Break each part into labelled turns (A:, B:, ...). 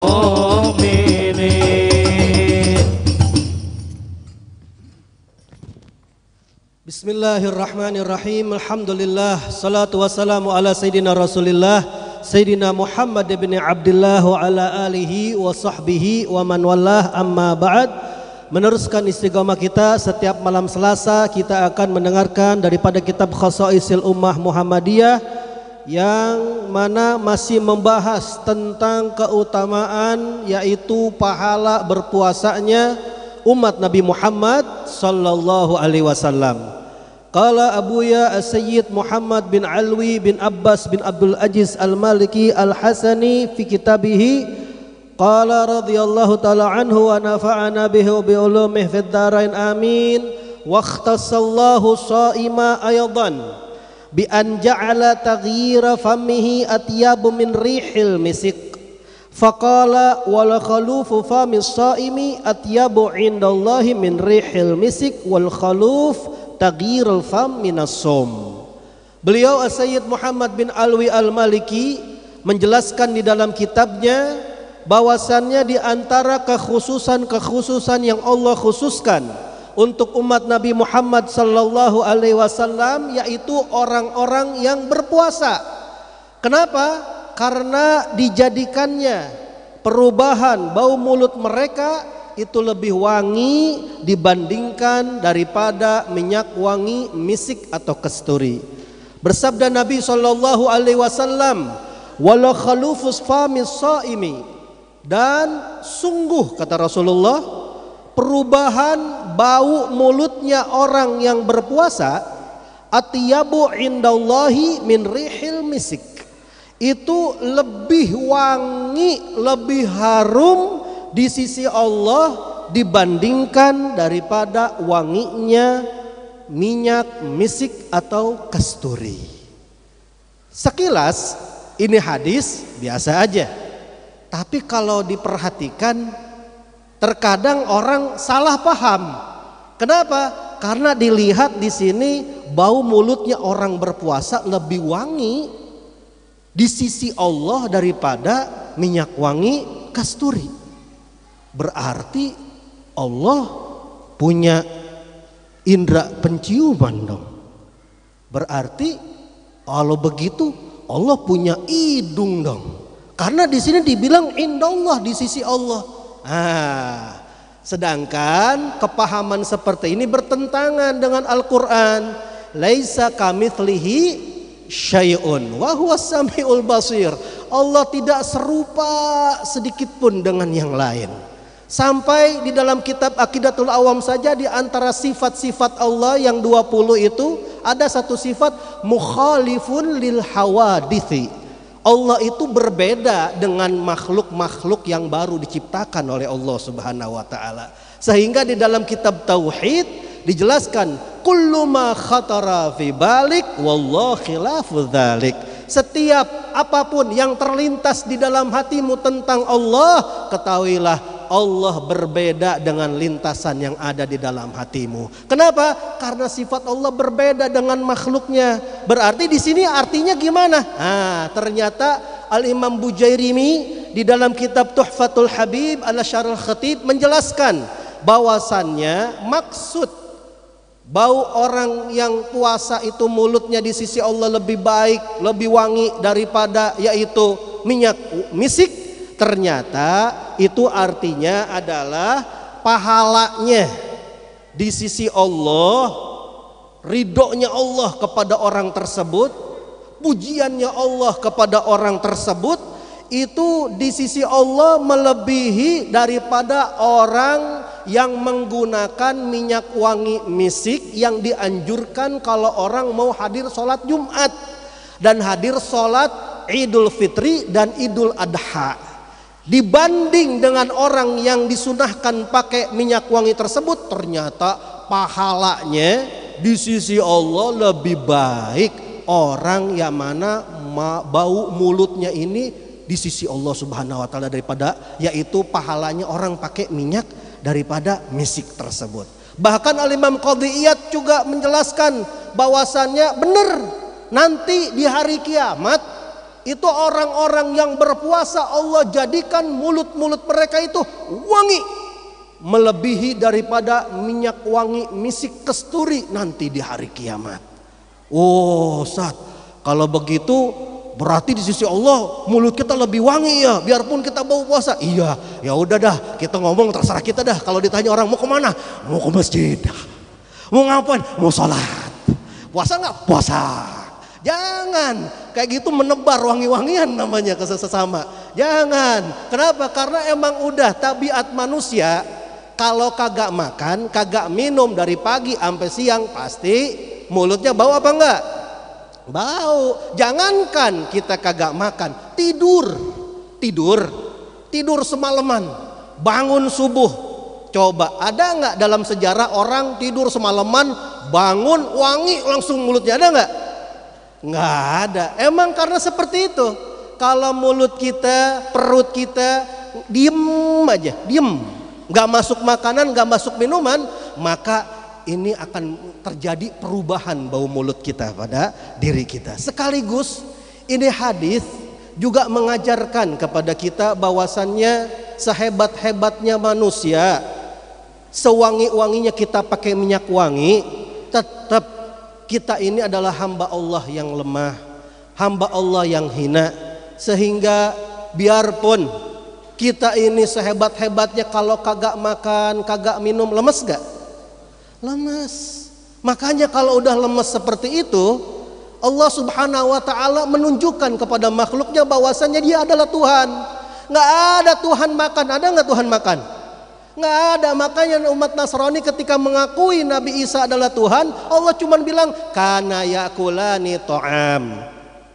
A: mu'minin.
B: Bismillahirrahmanirrahim. Alhamdulillah, salatu wassalamu ala sayyidina Rasulillah Sayyidina Muhammad ibn Abdullah wa ala alihi wa sahbihi wa man wallah, amma ba'd. Meneruskan istiqamah kita setiap malam Selasa, kita akan mendengarkan daripada kitab Khasaisil Ummah Muhammadiyah, yang mana masih membahas tentang keutamaan yaitu pahala berpuasanya umat Nabi Muhammad sallallahu alaihi wasallam. Qala Abuya As-Sayyid Muhammad bin Alwi bin Abbas bin Abdul Aziz Al-Maliki Al-Hasani fi kitabihi qala radhiyallahu ta'ala anhu wa nafa'ana bihi wa bi ulumihi fid dharain amin. Wa ikhtassallahu sha'ima aydan bi an ja'ala taghyira famihi atyabu min rihil misik faqala wal khalufu famis sha'imi atyabu indallahi min rihil misik wal khaluf taghyirul fam minas som. Beliau As-Sayyid Muhammad bin Alwi Al-Maliki menjelaskan di dalam kitabnya bahwasannya di antara kekhususan yang Allah khususkan untuk umat Nabi Muhammad sallallahu alaihi wasallam yaitu orang-orang yang berpuasa. Kenapa? Karena dijadikannya perubahan bau mulut mereka itu lebih wangi dibandingkan daripada minyak wangi misik atau kasturi. Bersabda Nabi sallallahu alaihi wasallam, "Wala khalufus famis shaimi." Dan sungguh kata Rasulullah, perubahan bau mulutnya orang yang berpuasa atyabu indallahi min rihil misik. Itu lebih wangi, lebih harum di sisi Allah dibandingkan daripada wanginya minyak misik atau kasturi. Sekilas ini hadis biasa aja, tapi kalau diperhatikan terkadang orang salah paham. Kenapa? Karena dilihat di sini bau mulutnya orang berpuasa lebih wangi di sisi Allah daripada minyak wangi kasturi. Berarti Allah punya indera penciuman dong. Berarti kalau begitu Allah punya hidung dong. Karena di sini dibilang indallah, di sisi Allah. Sedangkan kepahaman seperti ini bertentangan dengan Al-Qur'an. Laisa kamitslihi syai'un wa huwas samiul basir. Allah tidak serupa sedikit pun dengan yang lain. Sampai di dalam kitab Aqidatul Awam saja di antara sifat-sifat Allah yang 20 itu ada satu sifat mukhalifun lil hawadithi. Allah itu berbeda dengan makhluk-makhluk yang baru diciptakan oleh Allah Subhanahu wa taala. Sehingga di dalam kitab Tauhid dijelaskan kullu ma khatara fi balik wallahu khilafu dzalik. Setiap apapun yang terlintas di dalam hatimu tentang Allah, ketahuilah Allah berbeda dengan lintasan yang ada di dalam hatimu. Kenapa? Karena sifat Allah berbeda dengan makhluknya. Berarti di sini artinya gimana? Ternyata Al-Imam Bujairimi di dalam kitab Tuhfatul Habib ala Syarhul Khatib menjelaskan bahwasannya maksud bau orang yang puasa itu mulutnya di sisi Allah lebih baik, lebih wangi daripada yaitu minyak misik. Ternyata itu artinya adalah pahalanya di sisi Allah, ridhonya Allah kepada orang tersebut, pujiannya Allah kepada orang tersebut, itu di sisi Allah melebihi daripada orang yang menggunakan minyak wangi misik yang dianjurkan kalau orang mau hadir sholat Jumat dan hadir sholat Idul Fitri dan Idul Adha. Dibanding dengan orang yang disunahkan pakai minyak wangi tersebut, ternyata pahalanya di sisi Allah lebih baik orang yang mana bau mulutnya ini di sisi Allah Subhanahu wa taala daripada yaitu pahalanya orang pakai minyak daripada misik tersebut. Bahkan Al-Imam Qadhi Iyad juga menjelaskan bahwasannya benar nanti di hari kiamat Itu orang-orang yang berpuasa Allah jadikan mulut-mulut mereka itu wangi, melebihi daripada minyak wangi misik kasturi nanti di hari kiamat. Oh Ustaz, kalau begitu berarti di sisi Allah mulut kita lebih wangi ya, biarpun kita bau puasa. Iya, ya udah dah, kita ngomong terserah kita dah. Kalau ditanya orang mau kemana, mau ke masjid. Mau ngapain? Mau sholat. Puasa nggak? Puasa. Jangan kayak gitu menebar wangi-wangian namanya ke sesama. Jangan. Kenapa? Karena emang udah tabiat manusia, kalau kagak makan, kagak minum dari pagi sampai siang pasti mulutnya bau apa enggak? Bau. Jangankan kita kagak makan, tidur semalaman, bangun subuh. Coba ada nggak dalam sejarah orang tidur semalaman, bangun wangi langsung mulutnya, ada nggak? Nggak ada. Emang karena seperti itu. Kalau mulut kita, perut kita diem aja, diem, nggak masuk makanan, nggak masuk minuman, maka ini akan terjadi perubahan bau mulut kita pada diri kita. Sekaligus ini hadis juga mengajarkan kepada kita bahwasannya sehebat-hebatnya manusia, sewangi-wanginya kita pakai minyak wangi, tetap kita ini adalah hamba Allah yang lemah, hamba Allah yang hina. Sehingga biarpun kita ini sehebat-hebatnya, kalau kagak makan, kagak minum, lemes gak? Lemes. Makanya kalau udah lemes seperti itu, Allah Subhanahu wa ta'ala menunjukkan kepada makhluknya bahwasannya dia adalah Tuhan. Gak ada Tuhan makan. Ada gak Tuhan makan? Nggak ada. Makanya umat Nasrani ketika mengakui Nabi Isa adalah Tuhan, Allah cuma bilang kana yakulani to'am.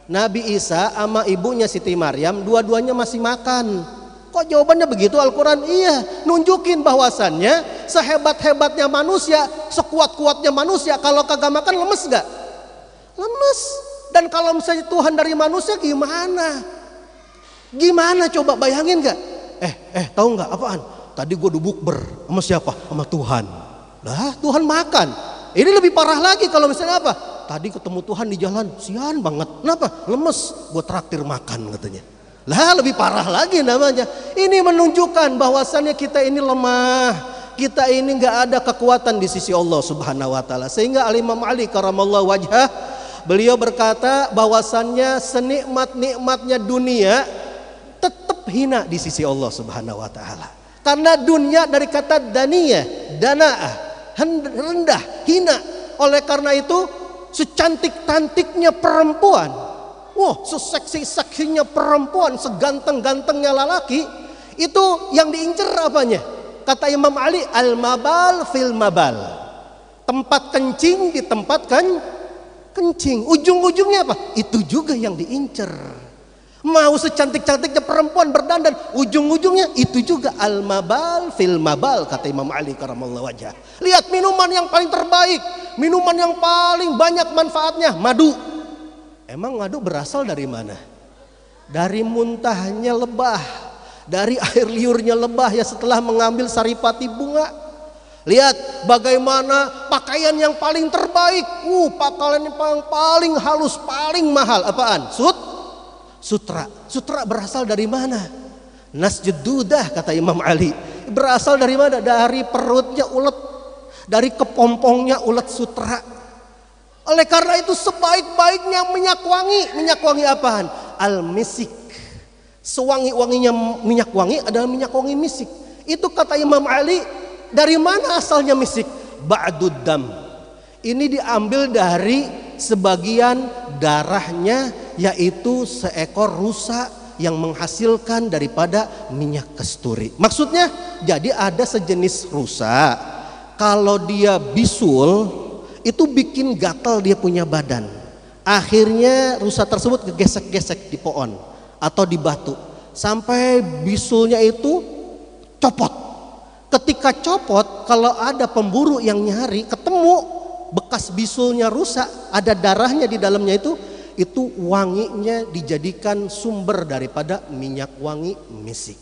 B: Nabi Isa sama ibunya Siti Maryam dua-duanya masih makan. Kok jawabannya begitu Al-Quran? Iya, nunjukin bahwasannya sehebat-hebatnya manusia, sekuat-kuatnya manusia, kalau kagak makan lemes gak? Lemes. Dan kalau misalnya Tuhan dari manusia gimana? Gimana coba bayangin gak? Tahu nggak apaan? Tadi gue bukber sama siapa? Sama Tuhan. Lah Tuhan makan. Ini lebih parah lagi kalau misalnya apa? Tadi ketemu Tuhan di jalan, sian banget. Kenapa? Lemes. Gue traktir makan katanya. Lah lebih parah lagi namanya. Ini menunjukkan bahwasannya kita ini lemah. Kita ini nggak ada kekuatan di sisi Allah Subhanahu wa ta'ala. Sehingga Al-Imam Ali karamallahu wajhah, beliau berkata bahwasannya senikmat-nikmatnya dunia tetap hina di sisi Allah Subhanahu wa ta'ala. Karena dunia dari kata daniyah, dana'ah, rendah, hina. Oleh karena itu secantik-cantiknya perempuan, seseksi-seksinya perempuan, seganteng-gantengnya lelaki, itu yang diincar apanya? Kata Imam Ali, al-mabal fil mabal. Tempat kencing di tempat kencing. Ujung-ujungnya apa? Itu juga yang diincar. Mau secantik-cantiknya perempuan berdandan, ujung-ujungnya itu juga al-mabal fil mabal, kata Imam Ali karamallahu wajhah. Lihat minuman yang paling terbaik, minuman yang paling banyak manfaatnya, madu. Emang madu berasal dari mana? Dari muntahnya lebah, dari air liurnya lebah ya setelah mengambil saripati bunga. Lihat bagaimana pakaian yang paling terbaik, pakaian yang paling halus, paling mahal, apaan? Sutra. Sutra berasal dari mana? Nasjududah, kata Imam Ali. Berasal dari mana? Dari perutnya ulet, dari kepompongnya ulet sutra. Oleh karena itu sebaik-baiknya minyak wangi apaan? Al-misik. Sewangi-wanginya minyak wangi adalah minyak wangi misik. Itu kata Imam Ali, dari mana asalnya misik? Ba'dud dam. Ini diambil dari sebagian darahnya, yaitu seekor rusa yang menghasilkan daripada minyak kasturi. Maksudnya jadi ada sejenis rusa, kalau dia bisul itu bikin gatal dia punya badan. Akhirnya rusa tersebut kegesek-gesek di pohon atau di batu sampai bisulnya itu copot. Ketika copot, kalau ada pemburu yang nyari, ketemu bekas bisulnya rusak, ada darahnya di dalamnya, itu wanginya dijadikan sumber daripada minyak wangi misik.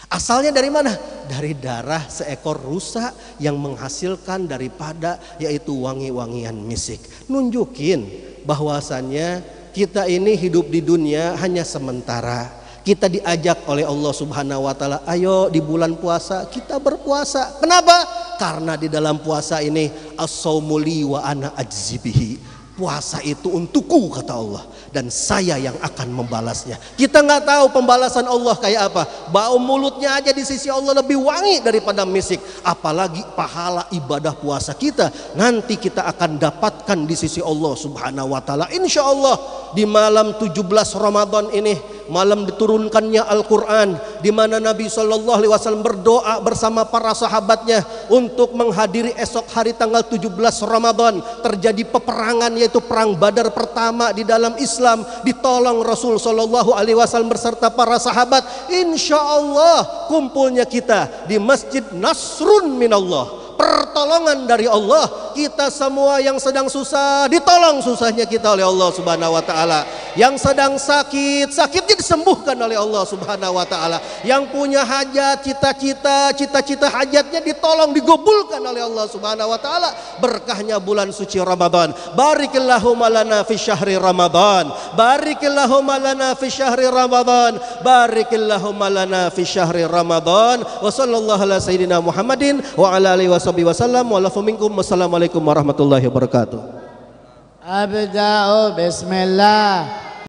B: Asalnya dari mana? Dari darah seekor rusa yang menghasilkan daripada yaitu wangi-wangian misik. Nunjukin bahwasannya kita ini hidup di dunia hanya sementara. Kita diajak oleh Allah Subhanahu wa taala, ayo di bulan puasa kita berpuasa. Kenapa? Karena di dalam puasa ini as-saumu li wa ana ajzibihi. Puasa itu untukku kata Allah, dan saya yang akan membalasnya. Kita nggak tahu pembalasan Allah kayak apa. Bau mulutnya aja di sisi Allah lebih wangi daripada misik, apalagi pahala ibadah puasa kita nanti kita akan dapatkan di sisi Allah Subhanahu wa taala. Insya Allah di malam 17 Ramadan ini, malam diturunkannya Al-Quran, di mana Nabi SAW berdoa bersama para sahabatnya untuk menghadiri esok hari tanggal 17 Ramadan terjadi peperangan, yaitu perang Badar pertama di dalam Islam. Ditolong Rasul SAW berserta para sahabat. Insya Allah kumpulnya kita di Masjid Nasrun Minallah, pertolongan dari Allah. Kita semua yang sedang susah ditolong susahnya kita oleh Allah Subhanahu wa taala. Yang sedang sakit, sakitnya disembuhkan oleh Allah Subhanahu wa taala. Yang punya hajat, cita-cita hajatnya ditolong, digabulkan oleh Allah Subhanahu wa taala. Berkahnya bulan suci Ramadan. Barikillahumma lana fi syahri Ramadan. Barikillahumma lana fi syahri Ramadan. Barikillahumma lana fi syahri Ramadan. Wa sallallahu ala sayyidina Muhammadin wa ala alihi wasallam. Wa lafu minkum. Wassalamualaikum warahmatullahi wabarakatuh.
A: Abda'u bismillah.